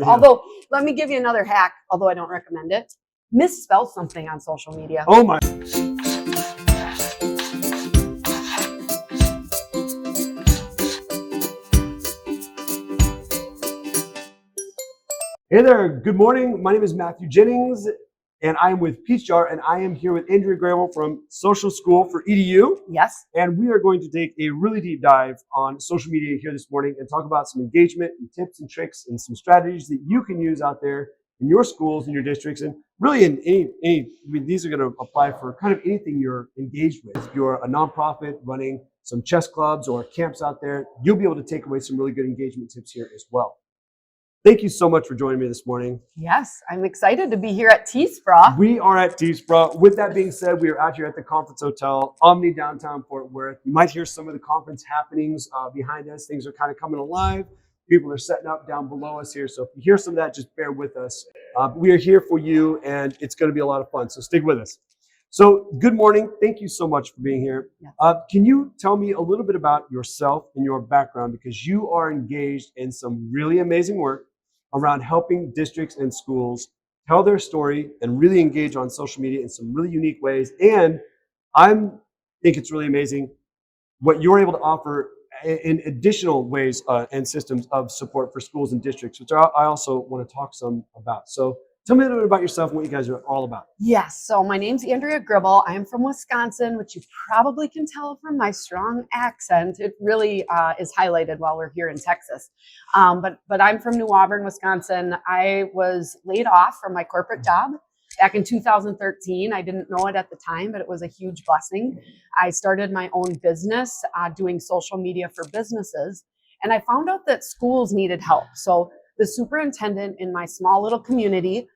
Although, let me give you another hack, although I don't recommend it. Misspell something on social media. Oh my. Hey there, good morning. My name is Matthew Jennings, and I am with Peachjar, and I am here with Andrea Gribble from SocialSchool4EDU. Yes. And we are going to take a really deep dive on social media here this morning and talk about some engagement and tips and tricks and some strategies that you can use out there in your schools, in your districts, and really in any I mean, these are going to apply for kind of anything you're engaged with. If you're a nonprofit running some chess clubs or camps out there, you'll be able to take away some really good engagement tips here as well. Thank you so much for joining me this morning. Yes, I'm excited to be here at Disparaging. We are at Disparaging. With that being said, we are out here at the Conference Hotel, Omni, downtown Fort Worth. You might hear some of the conference happenings behind us. Things are kind of coming alive. People are setting up down below us here. So if you hear some of that, just bear with us. We are here for you, and it's going to be a lot of fun. So stick with us. So good morning. Thank you so much for being here. Yeah. Can you tell me a little bit about yourself and your background? Because you are engaged in some really amazing work around helping districts and schools tell their story and really engage on social media in some really unique ways. And I think it's really amazing what you're able to offer in additional ways and systems of support for schools and districts, which I also want to talk some about. So tell me a little bit about yourself and what you guys are all about. Yes, so my name's Andrea Gribble. I am from Wisconsin, which you probably can tell from my strong accent. It really is highlighted while we're here in Texas. But I'm from New Auburn, Wisconsin. I was laid off from my corporate job back in 2013. I didn't know it at the time, but it was a huge blessing. I started my own business doing social media for businesses, and I found out that schools needed help. So the superintendent in my small little community,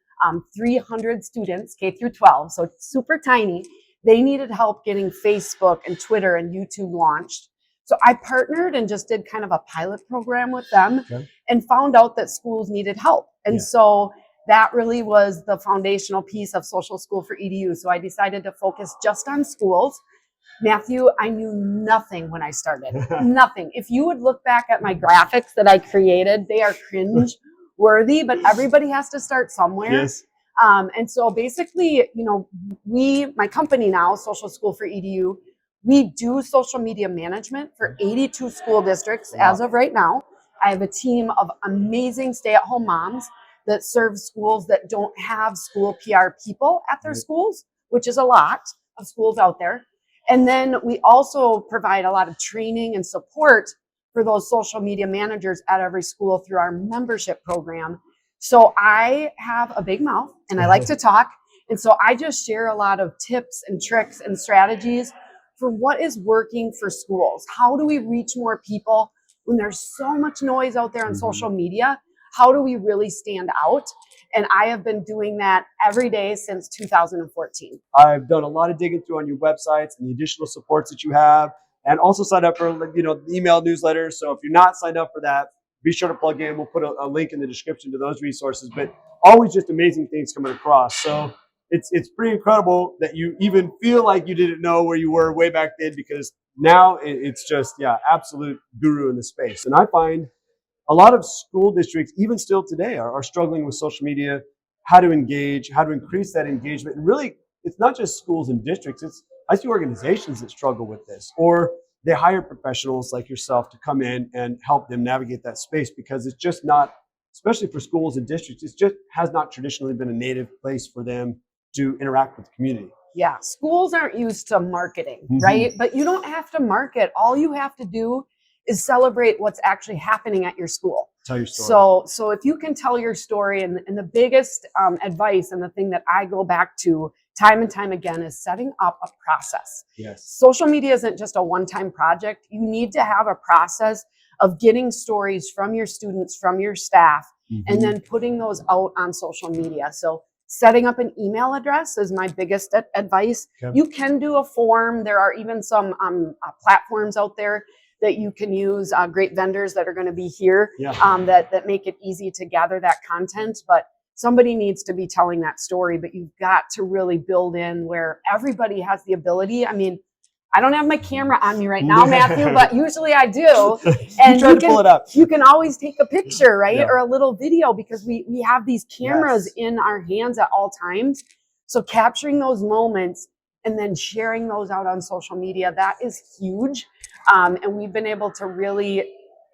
300 students, K through 12, so super tiny, they needed help getting Facebook and Twitter and YouTube launched. So I partnered and just did kind of a pilot program with them and found out that schools needed help. And so that really was the foundational piece of SocialSchool4EDU. So I decided to focus just on schools. Matthew, I knew nothing when I started, nothing. If you would look back at my graphics that I created, they are cringe worthy, but everybody has to start somewhere. Yes. And so basically, you know, my company now, SocialSchool4EDU, we do social media management for 82 school districts as of right now. I have a team of amazing stay-at-home moms that serve schools that don't have school PR people at their schools, which is a lot of schools out there. And then we also provide a lot of training and support for those social media managers at every school through our membership program. So I have a big mouth and I like to talk. And so I just share a lot of tips and tricks and strategies for what is working for schools. How do we reach more people when there's so much noise out there on social media? How do we really stand out? And I have been doing that every day since 2014. I've done a lot of digging through on your websites and the additional supports that you have, and also signed up for the email newsletter. So if you're not signed up for that, be sure to plug in. We'll put a link in the description to those resources. But always just amazing things coming across. So it's pretty incredible that you even feel like you didn't know where you were way back then, because now it's just absolute guru in the space. And I find a lot of school districts, even still today, are struggling with social media, how to engage, how to increase that engagement. And really, it's not just schools and districts. I see organizations that struggle with this, or they hire professionals like yourself to come in and help them navigate that space, because it's just not, especially for schools and districts, it just has not traditionally been a native place for them to interact with the community. Yeah, schools aren't used to marketing, right? But you don't have to market. All you have to do is celebrate what's actually happening at your school. Tell your story. So if you can tell your story, and the biggest advice and the thing that I go back to time and time again is setting up a process. Yes. Social media isn't just a one-time project. You need to have a process of getting stories from your students, from your staff, and then putting those out on social media. So setting up an email address is my biggest advice. You can do a form. There are even some platforms out there that you can use, great vendors that are going to be here that make it easy to gather that content. But somebody needs to be telling that story, but you've got to really build in where everybody has the ability. I mean, I don't have my camera on me right now, Matthew, but usually I do. And you try to pull it up. You can always take a picture, right? Yeah. Or a little video, because we have these cameras Yes. in our hands at all times. So capturing those moments and then sharing those out on social media, that is huge. And we've been able to really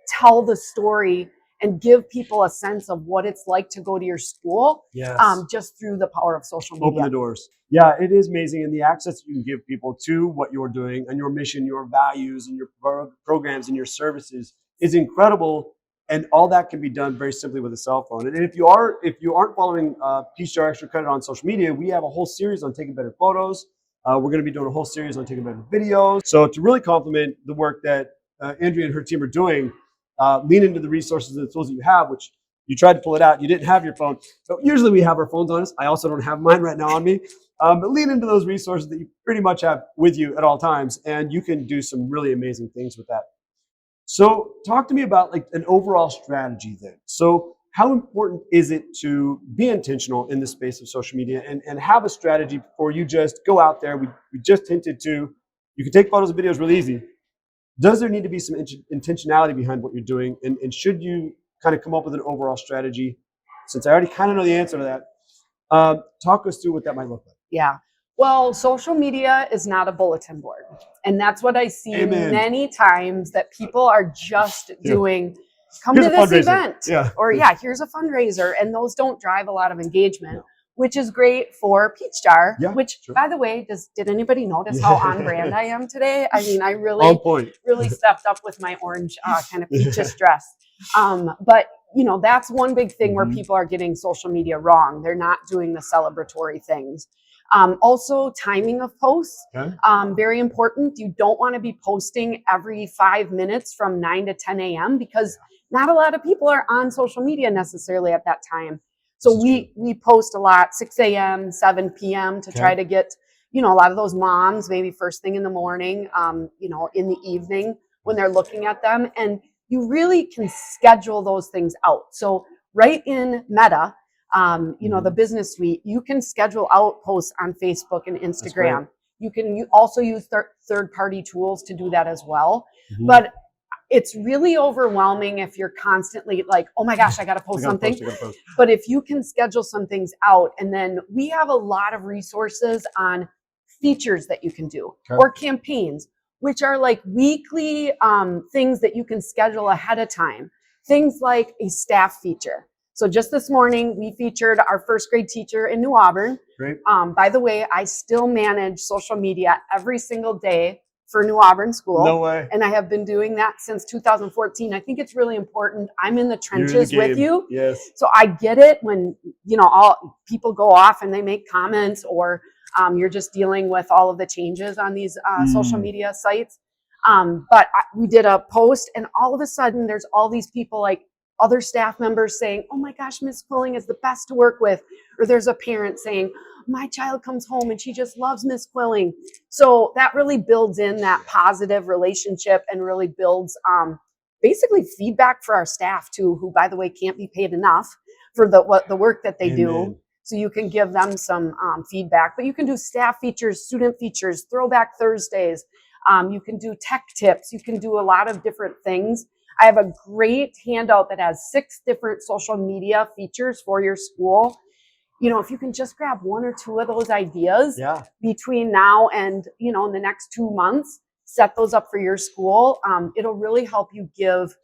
tell the story and give people a sense of what it's like to go to your school, Yes. just through the power of social media. Open the doors. Yeah, it is amazing. And the access you can give people to what you're doing and your mission, your values, and your programs and your services is incredible. And all that can be done very simply with a cell phone. And if you aren't following Peachjar Extra Credit on social media, we have a whole series on taking better photos. We're going to be doing a whole series on taking better videos. So to really complement the work that Andrea and her team are doing, lean into the resources and the tools that you have, which you tried to pull it out. You didn't have your phone. So usually we have our phones on us. I also don't have mine right now on me. But lean into those resources that you pretty much have with you at all times, and you can do some really amazing things with that. So talk to me about like an overall strategy then. So how important is it to be intentional in the space of social media and have a strategy before you just go out there? We just hinted to, you can take photos and videos really easy. Does there need to be some intentionality behind what you're doing? And should you kind of come up with an overall strategy? Since I already kind of know the answer to that, talk us through what that might look like. Yeah. Well, social media is not a bulletin board. And that's what I see many times, that people are just doing, come to this event. Yeah. Or here's a fundraiser. And those don't drive a lot of engagement, which is great for Peachjar, which by the way, did anybody notice how on brand I am today? I mean, I really stepped up with my orange kind of peaches dress. But you know, that's one big thing where people are getting social media wrong. They're not doing the celebratory things. Also, timing of posts, very important. You don't want to be posting every 5 minutes from 9 to 10 a.m. because not a lot of people are on social media necessarily at that time. So we post a lot, 6 a.m., 7 p.m. to try to get, you know, a lot of those moms, maybe first thing in the morning, you know, in the evening when they're looking at them. And you really can schedule those things out. So right in Meta, you know, the business suite, you can schedule out posts on Facebook and Instagram. You can also use third-party tools to do that as well. But it's really overwhelming if you're constantly like, oh my gosh, I got to post something. But if you can schedule some things out, and then we have a lot of resources on features that you can do or campaigns, which are like weekly things that you can schedule ahead of time. Things like a staff feature. So just this morning, we featured our first grade teacher in New Auburn. By the way, I still manage social media every single day for New Auburn School. No way. And I have been doing that since 2014. I think it's really important. I'm in the trenches with you. Yes. So I get it when, you know, all people go off and they make comments, or you're just dealing with all of the changes on these social media sites. But we did a post, and all of a sudden there's all these people, like other staff members, saying, oh my gosh, Miss Quilling is the best to work with. Or there's a parent saying, my child comes home and she just loves Miss Quilling. So that really builds in that positive relationship and really builds basically feedback for our staff too, who, by the way, can't be paid enough for the work that they do. So you can give them some feedback. But you can do staff features, student features, throwback Thursdays. You can do tech tips. You can do a lot of different things. I have a great handout that has 6 different social media features for your school. You know, if you can just grab 1 or 2 of those ideas between now and, you know, in the next 2 months, set those up for your school. It'll really help you give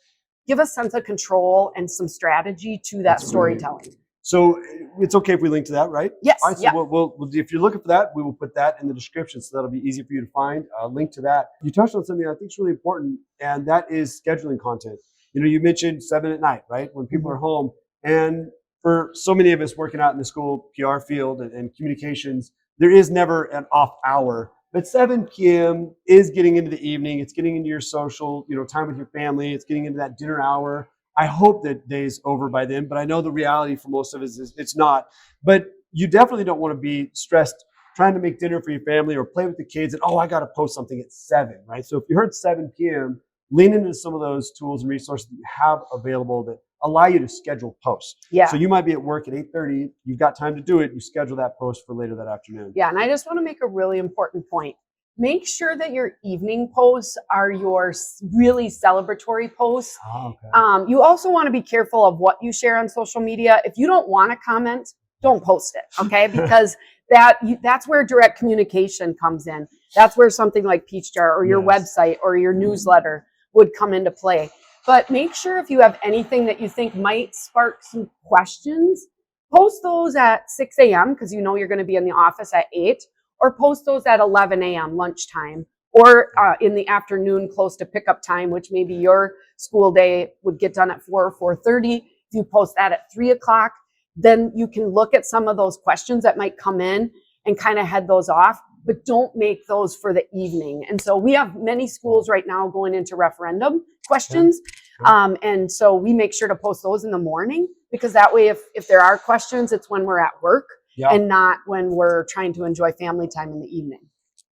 a sense of control and some strategy to that storytelling. So it's okay if we link to that, right? Yes. All right, so we'll, if you're looking for that, we will put that in the description, so that'll be easy for you to find a link to that. You touched on something I think is really important, and that is scheduling content. You know, you mentioned 7 at night, right? When people are home. And for so many of us working out in the school PR field and communications, there is never an off hour. But 7 p.m. is getting into the evening. It's getting into your social, you know, time with your family. It's getting into that dinner hour. I hope that day's over by then, but I know the reality for most of us is it's not. But you definitely don't want to be stressed trying to make dinner for your family or play with the kids and, oh, I got to post something at 7, right? So if you heard 7 p.m., lean into some of those tools and resources that you have available that allow you to schedule posts. So you might be at work at 8:30. You've got time to do it. You schedule that post for later that afternoon. Yeah, and I just want to make a really important point. make sure that your evening posts are your really celebratory posts. Oh, okay. You also want to be careful of what you share on social media. If you don't want to comment, don't post it, okay? Because that's where direct communication comes in. That's where something like Peachjar or your Yes. website or your newsletter would come into play. But make sure if you have anything that you think might spark some questions, post those at 6 a.m. because you know you're going to be in the office at 8, or post those at 11 a.m. lunchtime, or in the afternoon close to pickup time, which maybe your school day would get done at 4 or 4:30. If you post that at 3 o'clock, then you can look at some of those questions that might come in and kind of head those off, but don't make those for the evening. And so we have many schools right now going into referendum questions. And so we make sure to post those in the morning, because that way, if there are questions, it's when we're at work and not when we're trying to enjoy family time in the evening.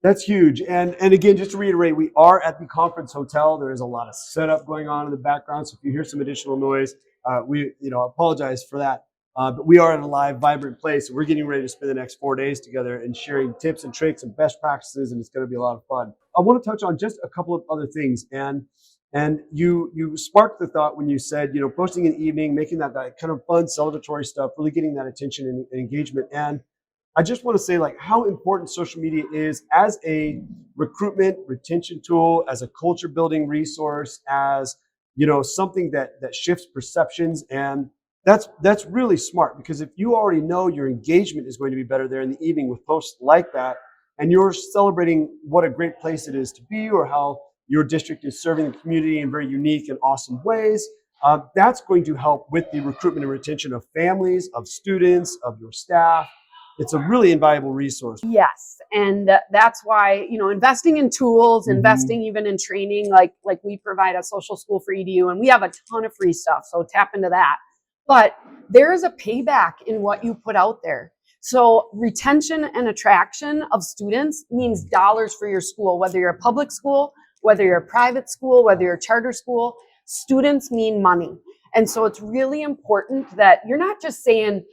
That's huge. And again, just to reiterate, we are at the conference hotel. There is a lot of setup going on in the background. So if you hear some additional noise, we apologize for that. But we are in a live, vibrant place. We're getting ready to spend the next 4 days together and sharing tips and tricks and best practices, and it's going to be a lot of fun. I want to touch on just a couple of other things. And you sparked the thought when you said, posting in the evening, making that kind of fun, celebratory stuff, really getting that attention and engagement. And I just want to say, like, how important social media is as a recruitment retention tool, as a culture building resource, as something that shifts perceptions. And that's really smart, because if you already know your engagement is going to be better there in the evening with posts like that, and you're celebrating what a great place it is to be, or how your district is serving the community in very unique and awesome ways, that's going to help with the recruitment and retention of families, of students, of your staff. It's a really invaluable resource. Yes, and that's why investing in tools, investing even in training, like we provide a Social School for EDU, and we have a ton of free stuff. So tap into that. But there is a payback in what you put out there. So retention and attraction of students means dollars for your school, whether you're a public school, whether you're a private school, whether you're a charter school. Students mean money, and so it's really important that you're not just saying,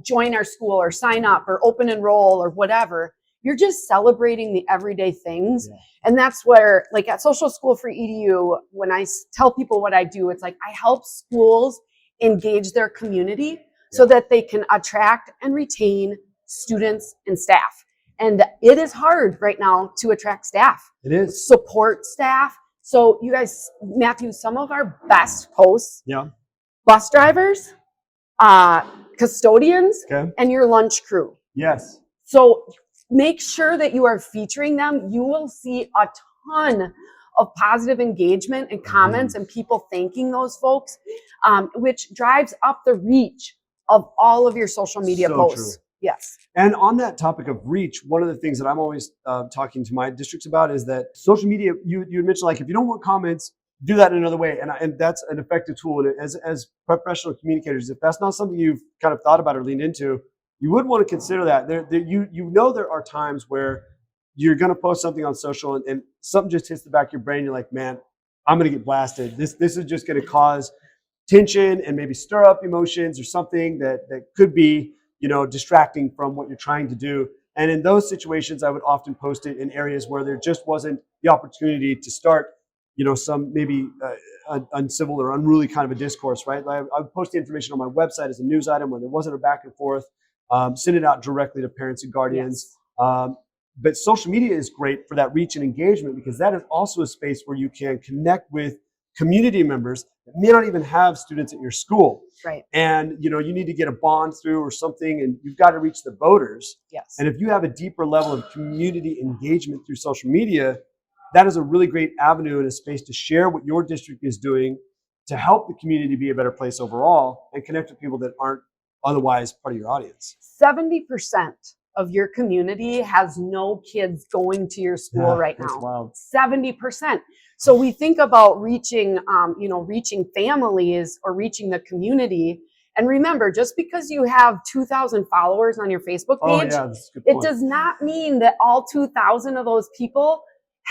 join our school or sign up or open enroll or whatever. You're just celebrating the everyday things. Yeah. And that's where, like at Social School for EDU, when I tell people what I do, it's like I help schools engage their community so that they can attract and retain students and staff. And it is hard right now to attract staff. It is. Support staff. So you guys, Matthew, some of our best posts, bus drivers, custodians, and your lunch crew. Yes. So make sure that you are featuring them. You will see a ton of positive engagement and comments and people thanking those folks, which drives up the reach of all of your social media posts. True. Yes. And on that topic of reach, one of the things that I'm always talking to my districts about is that social media, you mentioned, like, if you don't want comments, do that in another way. And that's an effective tool. And as professional communicators, if that's not something you've kind of thought about or leaned into, you would want to consider that. There are times where you're going to post something on social and something just hits the back of your brain. You're like, man, I'm going to get blasted. This is just going to cause tension and maybe stir up emotions or something that could be, distracting from what you're trying to do. And in those situations, I would often post it in areas where there just wasn't the opportunity to start, some maybe uncivil or unruly kind of a discourse, right? I would post the information on my website as a news item when there wasn't a back and forth, send it out directly to parents and guardians. Yes. But social media is great for that reach and engagement, because that is also a space where you can connect with community members that may not even have students at your school. Right. And, you need to get a bond through or something, and you've got to reach the voters. Yes. And if you have a deeper level of community engagement through social media, that is a really great avenue and a space to share what your district is doing to help the community be a better place overall and connect with people that aren't otherwise part of your audience. 70% of your community has no kids going to your school right now. That's wild. 70%. So we think about reaching, reaching families or reaching the community. And remember, just because you have 2,000 followers on your Facebook page, that's a good it point. does not mean that all 2,000 of those people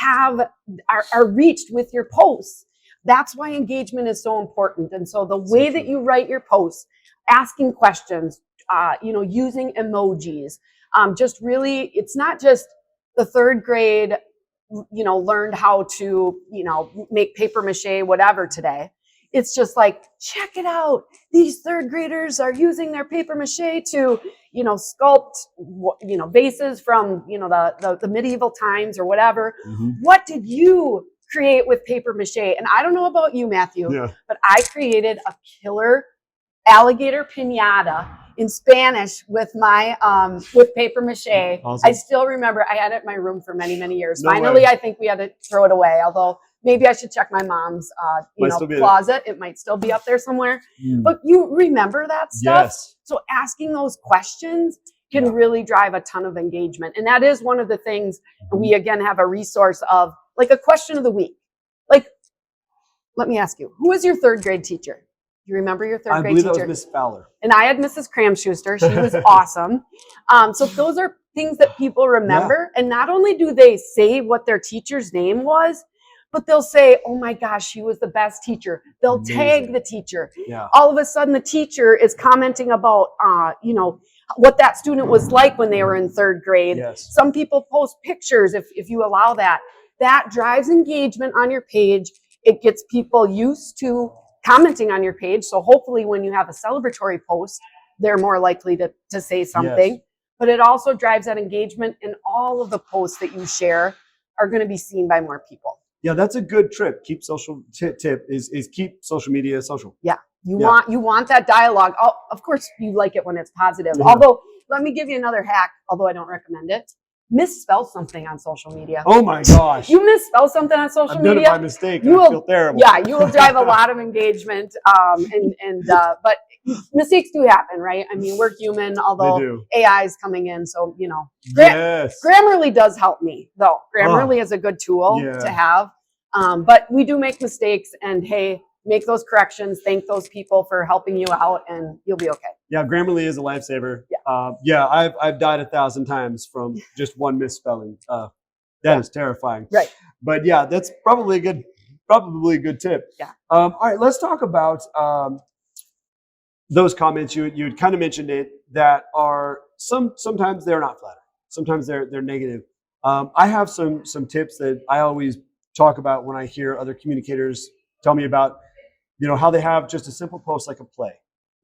are reached with your posts. That's why engagement is so important. And so the way that you write your posts, asking questions, using emojis, just really, it's not just the third grade, learned how to, make paper mache, whatever today. It's just like, check it out. These third graders are using their paper mache to, sculpt, vases from, the medieval times or whatever. Mm-hmm. What did you create with paper mache? And I don't know about you, Matthew, but I created a killer alligator piñata in Spanish with my with paper mache. Awesome. I still remember I had it in my room for many, many years. No Finally, way. I think we had to throw it away, although maybe I should check my mom's closet. It might still be up there somewhere. But you remember that stuff? Yes. So asking those questions can really drive a ton of engagement. And that is one of the things we again have a resource of, like a question of the week. Like, let me ask you, who was your third grade teacher? Do you remember your third grade teacher? I believe that was Miss Fowler. And I had Mrs. Cramschuster. She was awesome. So those are things that people remember. And not only do they say what their teacher's name was, but they'll say, oh my gosh, she was the best teacher. They'll tag the teacher. Yeah. All of a sudden the teacher is commenting about, what that student was like when they were in third grade. Yes. Some people post pictures if you allow that. That drives engagement on your page. It gets people used to commenting on your page. So hopefully when you have a celebratory post, they're more likely to say something. Yes. But it also drives that engagement, and all of the posts that you share are going to be seen by more people. Yeah, that's a good tip. Keep social tip is keep social media social. Yeah. You want that dialogue. Oh, of course, you like it when it's positive. Yeah. Although, let me give you another hack, although I don't recommend it. Misspell something on social media. Oh my gosh. You misspell something on social media. I've done it by mistake. I feel terrible. Yeah, you will drive a lot of engagement. But mistakes do happen, right? I mean, we're human, although AI is coming in. So, Grammarly does help me, though. Grammarly is a good tool to have. But we do make mistakes, and hey, make those corrections. Thank those people for helping you out, and you'll be okay. Yeah, Grammarly is a lifesaver. Yeah, I've died 1,000 times from just one misspelling. That is terrifying. Right. But yeah, that's probably a good tip. Yeah. All right, let's talk about those comments. You had kind of mentioned it, that are sometimes they're not flattering. Sometimes they're negative. I have some tips that I always talk about when I hear other communicators tell me about, how they have just a simple post like a play,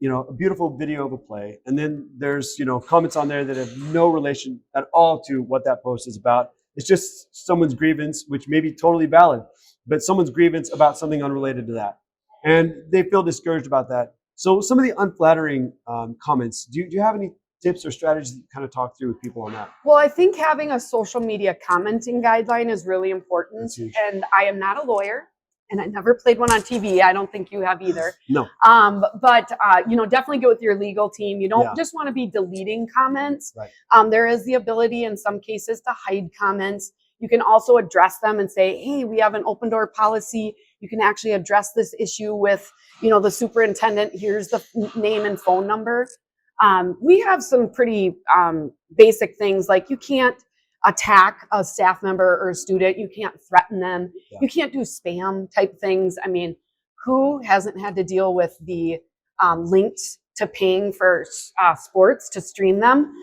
a beautiful video of a play. And then there's, comments on there that have no relation at all to what that post is about. It's just someone's grievance, which may be totally valid, but someone's grievance about something unrelated to that. And they feel discouraged about that. So some of the unflattering comments, do you have any tips or strategies that you kind of talk through with people on that? Well, I think having a social media commenting guideline is really important. And I am not a lawyer, and I never played one on TV. I don't think you have either. No. But definitely get with your legal team. You don't just want to be deleting comments. Right. There is the ability in some cases to hide comments. You can also address them and say, hey, we have an open door policy. You can actually address this issue with, the superintendent. Here's the name and phone number. We have some pretty basic things, like you can't attack a staff member or a student. You can't threaten them. Yeah. You can't do spam type things. I mean, who hasn't had to deal with the links to paying for sports to stream them?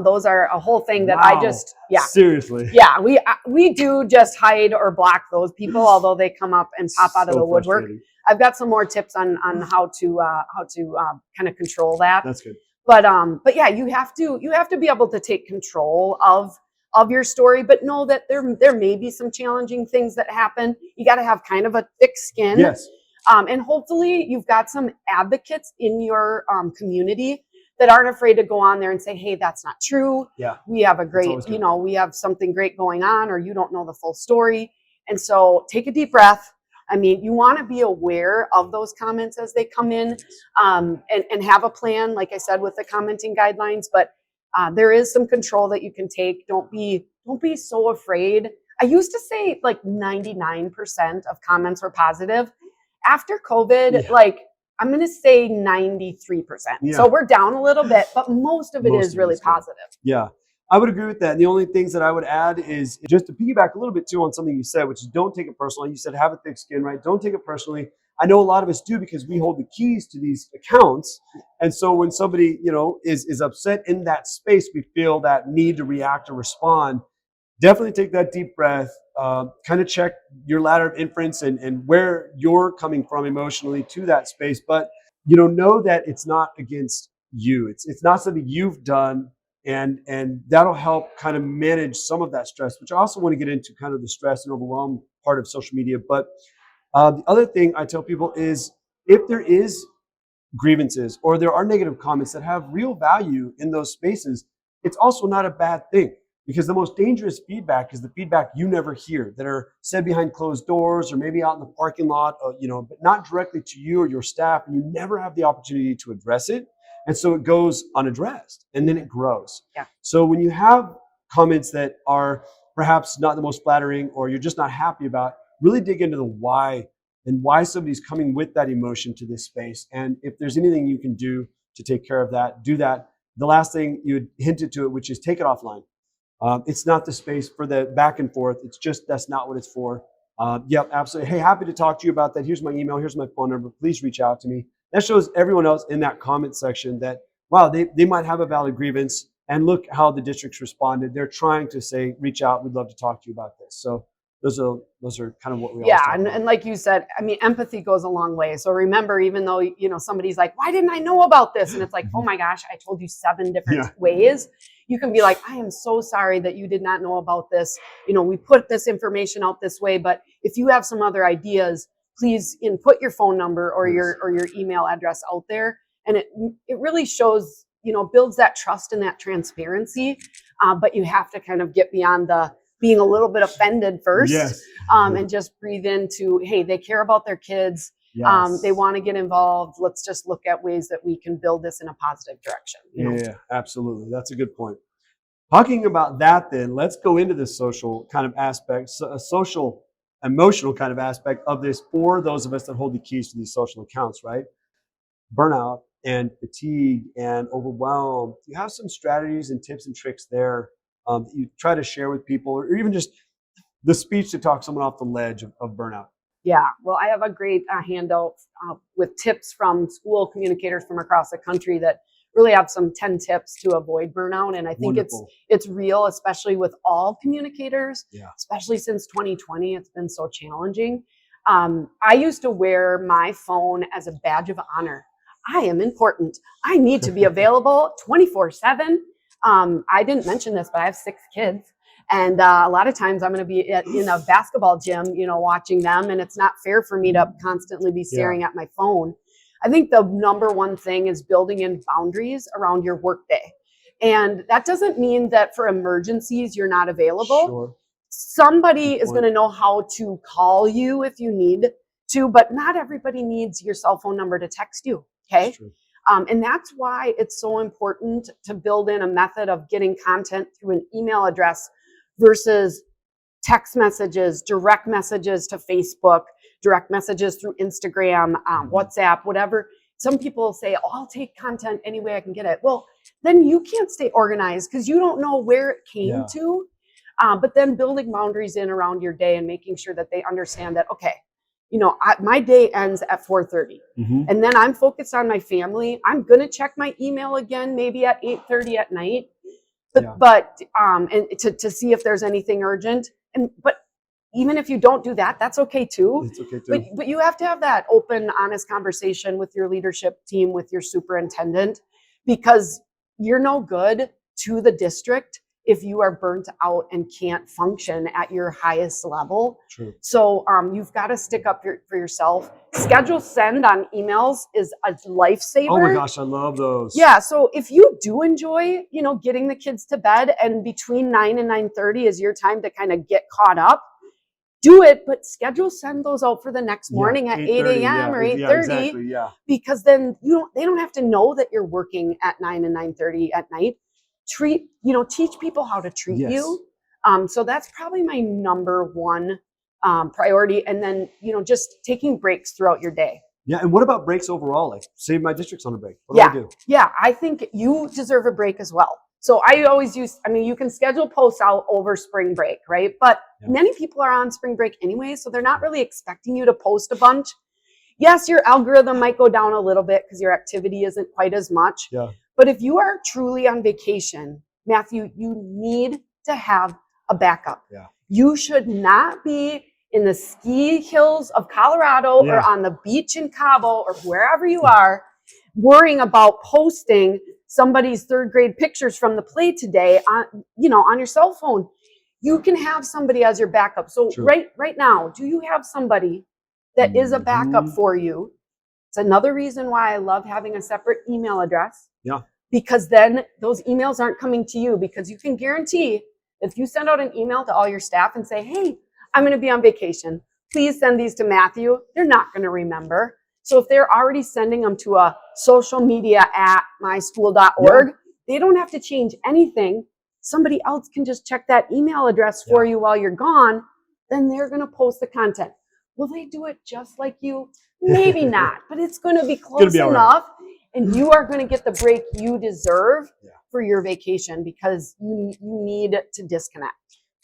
Those are a whole thing that I just, Seriously. Yeah, we do just hide or block those people, although they come up and pop out of the woodwork. I've got some more tips on how to kind of control that. That's good. But yeah, you have to be able to take control of your story, but know that there may be some challenging things that happen. You got to have kind of a thick skin. Yes. And hopefully you've got some advocates in your community that aren't afraid to go on there and say, hey, that's not true. Yeah. We have a great, we have something great going on, or you don't know the full story. And so take a deep breath. I mean, you want to be aware of those comments as they come in, and have a plan, like I said, with the commenting guidelines, but there is some control that you can take. Don't be so afraid. I used to say like 99% of comments were positive. After COVID, I'm going to say 93%. Yeah. So we're down a little bit, but most of it is really positive. Yeah, I would agree with that. And the only things that I would add is just to piggyback a little bit too on something you said, which is don't take it personally. You said have a thick skin, right? Don't take it personally. I know a lot of us do, because we hold the keys to these accounts. And so when somebody, is upset in that space, we feel that need to react or respond. definitely take that deep breath, kind of check your ladder of inference and where you're coming from emotionally to that space. But, know that it's not against you. It's not something you've done. And that'll help kind of manage some of that stress, which I also want to get into kind of the stress and overwhelm part of social media. But the other thing I tell people is if there is grievances or there are negative comments that have real value in those spaces, it's also not a bad thing, because the most dangerous feedback is the feedback you never hear, that are said behind closed doors or maybe out in the parking lot, but not directly to you or your staff, and you never have the opportunity to address it. And so it goes unaddressed and then it grows. Yeah. So when you have comments that are perhaps not the most flattering or you're just not happy about, really dig into the why and why somebody's coming with that emotion to this space. And if there's anything you can do to take care of that, do that. The last thing you had hinted to it, which is take it offline. It's not the space for the back and forth. It's just, that's not what it's for. Yep, absolutely. Hey, happy to talk to you about that. Here's my email. Here's my phone number. Please reach out to me. That shows everyone else in that comment section that, wow, they might have a valid grievance. And look how the districts responded. They're trying to say, reach out. We'd love to talk to you about this. So those are kind of what we yeah, always talk and like you said, I mean, empathy goes a long way. So remember, even though somebody's like, why didn't I know about this? And it's like, oh my gosh, I told you 7 different ways. You can be like, I am so sorry that you did not know about this. We put this information out this way, but if you have some other ideas, please input your phone number or your email address out there. And it really shows, builds that trust and that transparency. But you have to kind of get beyond the being a little bit offended first. Yes. And just breathe into, hey, they care about their kids. Yes. They want to get involved. Let's just look at ways that we can build this in a positive direction. Yeah, absolutely. That's a good point. Talking about that, then let's go into the social kind of aspect, a social emotional kind of aspect of this for those of us that hold the keys to these social accounts, right? Burnout and fatigue and overwhelm. Do you have some strategies and tips and tricks there that you try to share with people, or even just the speech to talk someone off the ledge of burnout? Yeah, well, I have a great handout with tips from school communicators from across the country that really have some 10 tips to avoid burnout. And I think Wonderful. it's real, especially with all communicators, Yeah. especially since 2020. It's been so challenging. I used to wear my phone as a badge of honor. I am important. I need to be available 24/7. I didn't mention this, but I have 6 kids. And a lot of times I'm going to be in a basketball gym, watching them. And it's not fair for me to constantly be staring at my phone. I think the number one thing is building in boundaries around your workday. And that doesn't mean that for emergencies, you're not available. Sure. Somebody is going to know how to call you if you need to, but not everybody needs your cell phone number to text you. Okay. And that's why it's so important to build in a method of getting content through an email address versus text messages, direct messages to Facebook, direct messages through Instagram, WhatsApp, whatever. Some people say, oh, I'll take content any way I can get it. Well, then you can't stay organized because you don't know where it came to. But then building boundaries in around your day and making sure that they understand that, okay, my day ends at 4:30 and then I'm focused on my family. I'm going to check my email again, maybe at 8:30 at night, but and to see if there's anything urgent. But even if you don't do that, that's okay too. It's okay too. But you have to have that open, honest conversation with your leadership team, with your superintendent, because you're no good to the district if you are burnt out and can't function at your highest level. True. So you've got to stick up for yourself. Schedule send on emails is a lifesaver. Oh my gosh, I love those. Yeah, so if you do enjoy, getting the kids to bed, and between 9 and 9:30 is your time to kind of get caught up, do it, but schedule send those out for the next morning at 8 a.m. or 8:30. Exactly, because then they don't have to know that you're working at 9 and 9:30 at night. Teach people how to treat you. So that's probably my number one priority. And then, just taking breaks throughout your day. Yeah. And what about breaks overall? Like, say my district's on a break. What do I do? Yeah. I think you deserve a break as well. So I always you can schedule posts out over spring break, right? But many people are on spring break anyway, so they're not really expecting you to post a bunch. Yes, your algorithm might go down a little bit because your activity isn't quite as much. Yeah. But if you are truly on vacation, Matthew, you need to have a backup. Yeah. You should not be in the ski hills of Colorado Yeah. or on the beach in Cabo or wherever you are worrying about posting somebody's third grade pictures from the play today on, on your cell phone. You can have somebody as your backup. So True. right now, do you have somebody that is a backup for you? It's another reason why I love having a separate email address. Yeah. Because then those emails aren't coming to you, because you can guarantee if you send out an email to all your staff and say, hey, I'm going to be on vacation, please send these to Matthew, they're not going to remember. So if they're already sending them to a social media at myschool.org, they don't have to change anything. Somebody else can just check that email address for you while you're gone. Then they're going to post the content. Will they do it just like you? Maybe not, but it's going to be close enough. And you are going to get the break you deserve for your vacation, because you need to disconnect.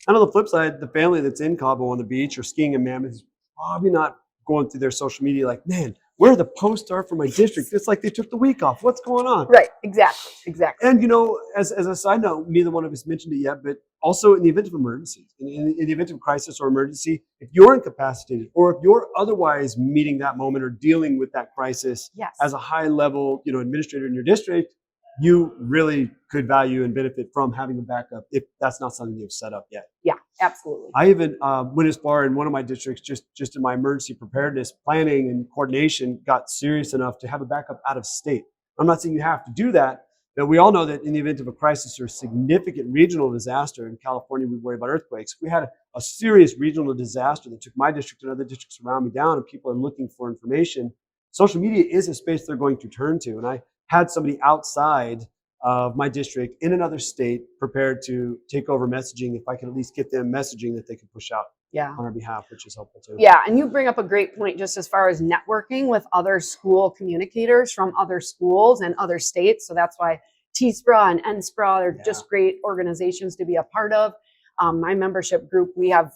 And on the flip side, the family that's in Cabo on the beach or skiing in Mammoth is probably not going through their social media like, man, where the posts are for my district. It's like they took the week off. What's going on? Right. Exactly. And, as a side note, neither one of us mentioned it yet, but also in the event of emergency, in the event of crisis or emergency, if you're incapacitated or if you're otherwise meeting that moment or dealing with that crisis as a high level, administrator in your district, you really could value and benefit from having a backup if that's not something you've set up yet. Yeah, absolutely. I even went as far in one of my districts, just in my emergency preparedness planning and coordination, got serious enough to have a backup out of state. I'm not saying you have to do that, but we all know that in the event of a crisis or significant regional disaster, in California, we worry about earthquakes. If we had a serious regional disaster that took my district and other districts around me down, and people are looking for information, social media is a space they're going to turn to. And I had somebody outside of my district in another state prepared to take over messaging if I can at least get them messaging that they can push out on our behalf, which is helpful too. Yeah, and you bring up a great point just as far as networking with other school communicators from other schools and other states. So that's why TSPRA and NSPRA, they're just great organizations to be a part of. My membership group, we have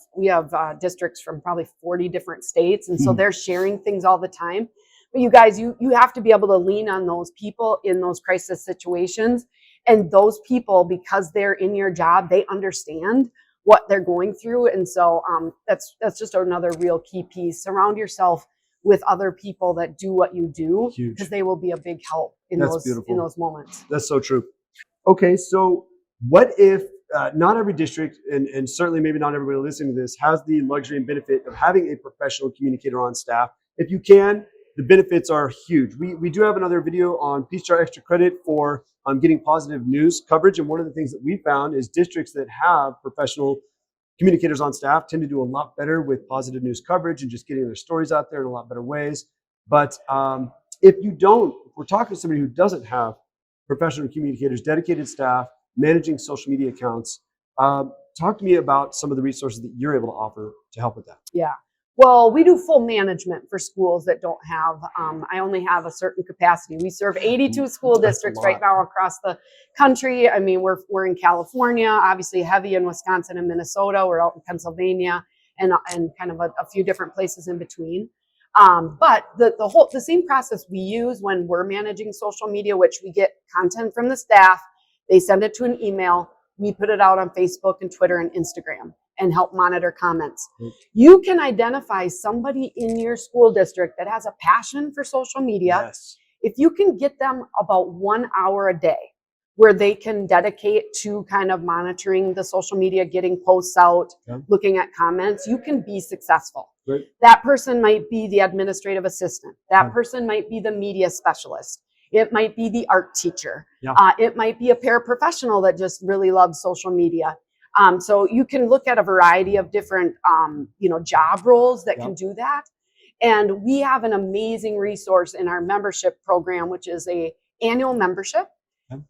districts from probably 40 different states, and so they're sharing things all the time. But you guys, you have to be able to lean on those people in those crisis situations. And those people, because they're in your job, they understand what they're going through. And so that's just another real key piece. Surround yourself with other people that do what you do, because they will be a big help in those moments. That's so true. Okay, so what if not every district, and certainly maybe not everybody listening to this, has the luxury and benefit of having a professional communicator on staff? If you can, the benefits are huge. We do have another video on Peachjar Extra Credit for getting positive news coverage. And one of the things that we found is districts that have professional communicators on staff tend to do a lot better with positive news coverage and just getting their stories out there in a lot better ways. But if we're talking to somebody who doesn't have professional communicators, dedicated staff, managing social media accounts, talk to me about some of the resources that you're able to offer to help with that. Yeah. Well, we do full management for schools that don't have, I only have a certain capacity. We serve 82 school districts right now across the country. I mean, we're in California, obviously heavy in Wisconsin and Minnesota. We're out in Pennsylvania and kind of a few different places in between. But the same process we use when we're managing social media, which we get content from the staff, they send it to an email, we put it out on Facebook and Twitter and Instagram and help monitor comments. You can identify somebody in your school district that has a passion for social media. If you can get them about 1 hour a day where they can dedicate to kind of monitoring the social media, getting posts out, looking at comments, you can be successful. That person might be the administrative assistant. That person might be the media specialist. It might be the art teacher. It might be a paraprofessional that just really loves social media. So you can look at a variety of different, job roles that can do that. And we have an amazing resource in our membership program, which is a annual membership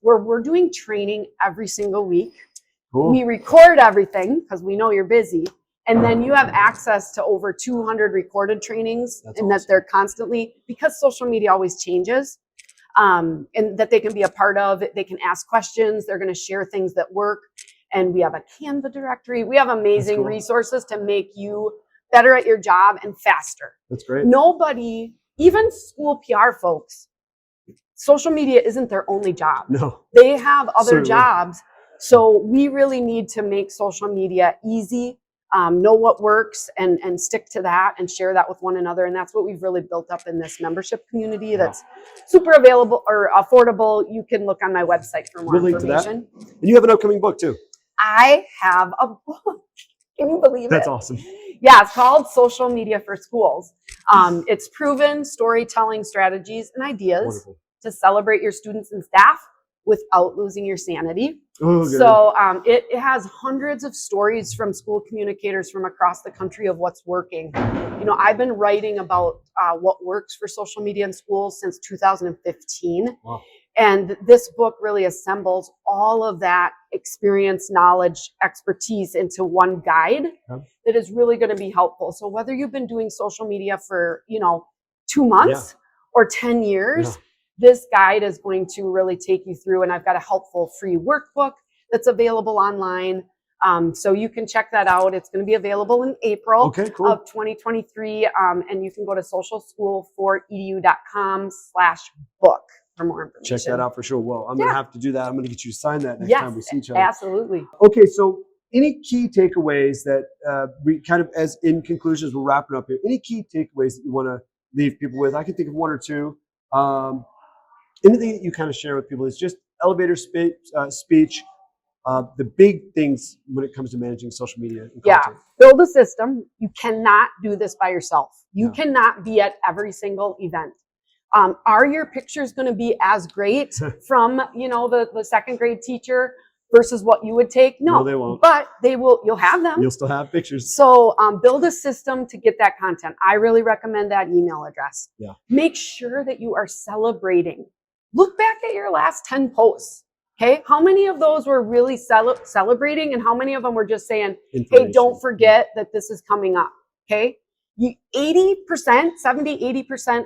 where we're doing training every single week. We record everything because we know you're busy. And then you have access to over 200 recorded trainings. That they're constantly, because social media always changes, and that they can be a part of. They can ask questions. They're going to share things that work. And we have a Canva directory. We have amazing resources to make you better at your job and faster. That's great. Nobody, even school PR folks, social media isn't their only job. No. They have other jobs So we really need to make social media easy, know what works, and stick to that and share that with one another. And that's what we've really built up in this membership community that's super available or affordable. You can look on my website for more information. And you have an upcoming book too. I have a book. Can you believe it? That's awesome. Yeah, it's called Social Media for Schools. It's proven storytelling strategies and ideas to celebrate your students and staff without losing your sanity. Oh, so it has hundreds of stories from school communicators from across the country of what's working. You know, I've been writing about what works for social media in schools since 2015. Wow. And this book really assembles all of that experience, knowledge, expertise into one guide that is really going to be helpful. So whether you've been doing social media for, 2 months or 10 years, this guide is going to really take you through. And I've got a helpful free workbook that's available online. So you can check that out. It's going to be available in April of 2023. And you can go to SocialSchool4EDU.com/book. for more information. Check that out for sure. Well, I'm going to have to do that. I'm going to get you to sign that next time we see each other. Absolutely. Okay, so any key takeaways that we kind of, as in conclusions, we're wrapping up here. Any key takeaways that you want to leave people with? I can think of one or two. Anything that you kind of share with people is just elevator speech, the big things when it comes to managing social media and content. Build a system. You cannot do this by yourself. You cannot be at every single event. Are your pictures going to be as great from, the second grade teacher versus what you would take? No, they won't. But they will. You'll have them. You'll still have pictures. So build a system to get that content. I really recommend that email address. Yeah. Make sure that you are celebrating. Look back at your last 10 posts. Okay, how many of those were really celebrating, and how many of them were just saying, "Hey, don't forget that this is coming up." Okay. 80%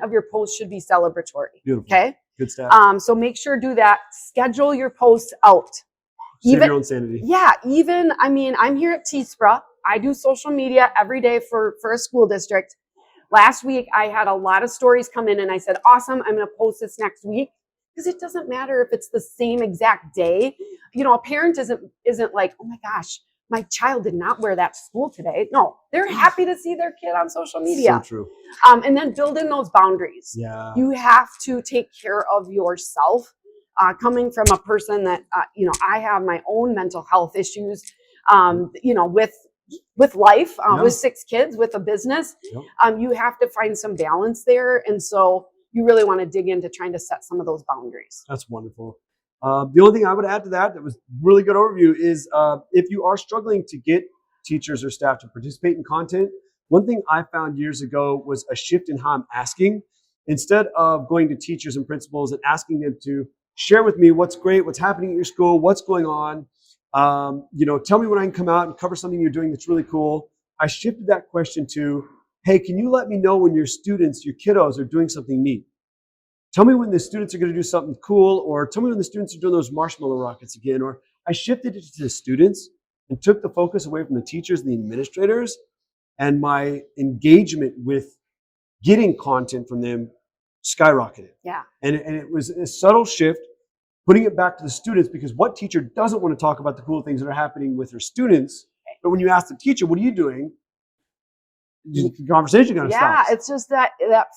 of your posts should be celebratory. Beautiful. Okay. Good stuff. So make sure to do that. Schedule your posts out. Save your own sanity. Yeah. I'm here at TSPRA. I do social media every day for a school district. Last week, I had a lot of stories come in and I said, awesome, I'm going to post this next week. Because it doesn't matter if it's the same exact day. A parent isn't like, oh my gosh, my child did not wear that to school today. No, they're happy to see their kid on social media. So true. And then build in those boundaries. Yeah. You have to take care of yourself. Coming from a person that, I have my own mental health issues, with life, with 6 kids, with a business, you have to find some balance there. And so you really want to dig into trying to set some of those boundaries. That's wonderful. The only thing I would add to that was really good overview is if you are struggling to get teachers or staff to participate in content, one thing I found years ago was a shift in how I'm asking. Instead of going to teachers and principals and asking them to share with me what's great, what's happening at your school, what's going on, tell me when I can come out and cover something you're doing that's really cool. I shifted that question to, hey, can you let me know when your students, your kiddos are doing something neat? Tell me when the students are going to do something cool, or tell me when the students are doing those marshmallow rockets again. Or I shifted it to the students and took the focus away from the teachers and the administrators, and my engagement with getting content from them skyrocketed. Yeah. And it was a subtle shift, putting it back to the students, because what teacher doesn't want to talk about the cool things that are happening with their students? But when you ask the teacher, what are you doing? The conversation kind of stops. Yeah, it's just that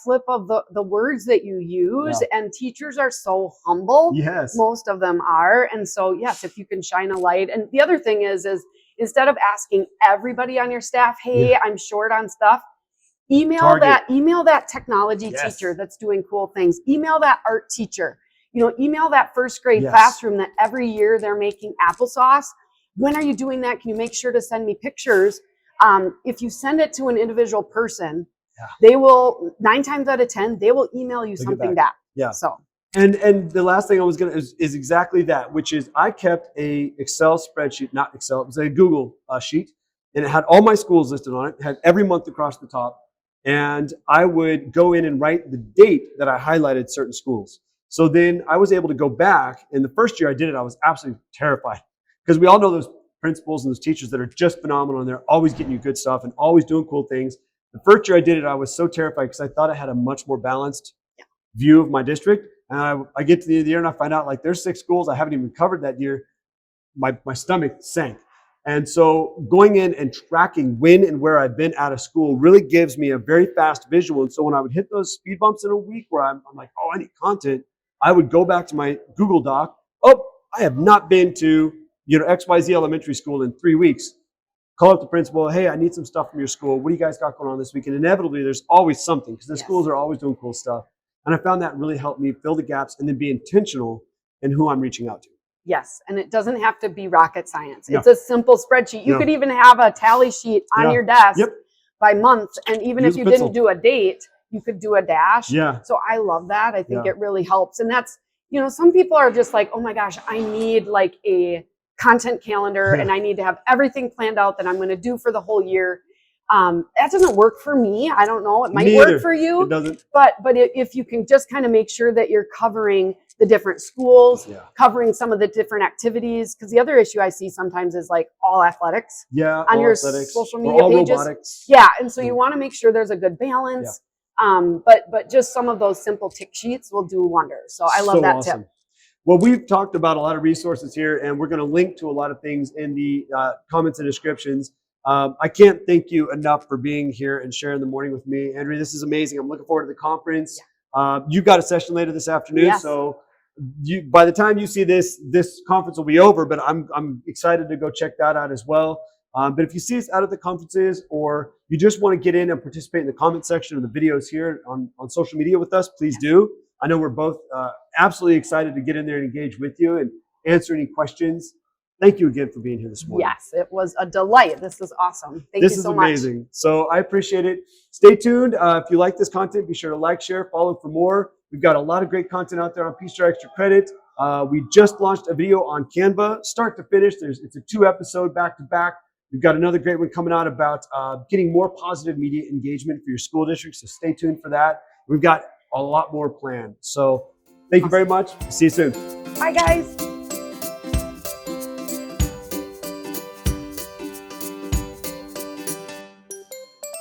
flip of the words that you use, and teachers are so humble. Yes, most of them are, and so yes, if you can shine a light. And the other thing is instead of asking everybody on your staff, "Hey, I'm short on stuff," email that technology teacher that's doing cool things. Email that art teacher. Email that first grade classroom that every year they're making applesauce. When are you doing that? Can you make sure to send me pictures? If you send it to an individual person, they will 9 times out of 10, they will email you something back. Yeah. So, and the last thing I was is exactly that, which is I kept a Excel spreadsheet, not Excel, it was a Google sheet, and it had all my schools listed on it. It had every month across the top, and I would go in and write the date that I highlighted certain schools. So then I was able to go back, and the first year I did it, I was absolutely terrified, because we all know those principals and those teachers that are just phenomenal, and they're always getting you good stuff and always doing cool things. The first year I did it, I was so terrified because I thought I had a much more balanced view of my district. And I get to the end of the year and I find out like there's 6 schools I haven't even covered that year. my stomach sank. And so going in and tracking when and where I've been out of school really gives me a very fast visual. And so when I would hit those speed bumps in a week where I'm like, oh, I need content, I would go back to my Google Doc. Oh, I have not been to, XYZ elementary school in 3 weeks. Call up the principal. Hey, I need some stuff from your school. What do you guys got going on this week? And inevitably, there's always something because the schools are always doing cool stuff. And I found that really helped me fill the gaps and then be intentional in who I'm reaching out to. Yes, and it doesn't have to be rocket science. No. It's a simple spreadsheet. You could even have a tally sheet on your desk by month, and even if you didn't do a date, you could do a dash. Yeah. So I love that. I think it really helps. And that's, some people are just like, oh my gosh, I need like a content calendar and I need to have everything planned out that I'm going to do for the whole year. That doesn't work for me. I don't know. It might work for you. It doesn't. But if you can just kind of make sure that you're covering the different schools, covering some of the different activities, because the other issue I see sometimes is like all athletics on your social media pages. Robotics. Yeah, and so you want to make sure there's a good balance. But just some of those simple tick sheets will do wonders. So I love that tip. Well, we've talked about a lot of resources here, and we're going to link to a lot of things in the comments and descriptions. I can't thank you enough for being here and sharing the morning with me. Andrea, this is amazing. I'm looking forward to the conference. You've got a session later this afternoon, so by the time you see this conference will be over, but I'm excited to go check that out as well. But if you see us out at the conferences, or you just want to get in and participate in the comment section of the videos here on social media with us, please do. I know we're both absolutely excited to get in there and engage with you and answer any questions. Thank you again for being here this morning. Yes, it was a delight. This is awesome. Thank you so much. This is amazing. So I appreciate it. Stay tuned. If you like this content, be sure to like, share, follow for more. We've got a lot of great content out there on Peachjar Extra Credit. We just launched a video on Canva, start to finish. It's a 2-episode back-to-back. We've got another great one coming out about getting more positive media engagement for your school district. So stay tuned for that. We've got a lot more planned. So thank you very much. See you soon. Bye, guys.